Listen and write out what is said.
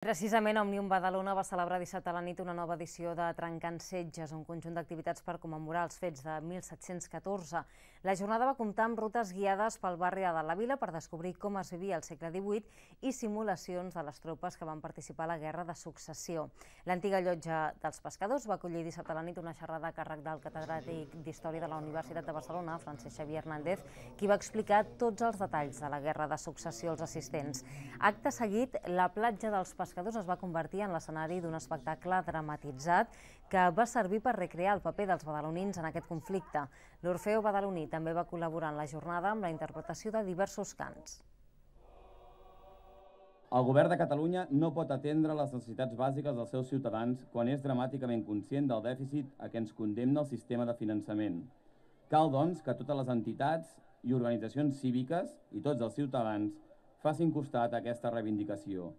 Precisament, Òmnium Badalona va celebrar dissabte a la nit una nova edició de Trencant Setges, un conjunt d'activitats per commemorar els fets de 1714. La jornada va comptar amb rutes guiades pel barri de la vila per descobrir com es vivia al segle XVIII i simulacions de les tropes que van participar a la Guerra de Successió. L'antiga llotja dels pescadors va acollir dissabte a la nit una xerrada a càrrec del catedràtic d'Història de la Universitat de Barcelona, Francesc Xavier Hernández, qui va explicar tots els detalls de la Guerra de Successió als assistents. Acte seguit, la platja dels pescadors es va convertir en l'escenari d'un espectacle dramatitzat que va servir per recrear el paper dels badalonins en aquest conflicte. L'Orfeó Badaloní també va col·laborar en la jornada amb la interpretació de diversos cants. El govern de Catalunya no pot atendre les necessitats bàsiques dels seus ciutadans quan és dramàticament conscient del dèficit a què ens condemna el sistema de finançament. Cal, doncs, que totes les entitats i organitzacions cíviques i tots els ciutadans facin costat a aquesta reivindicació.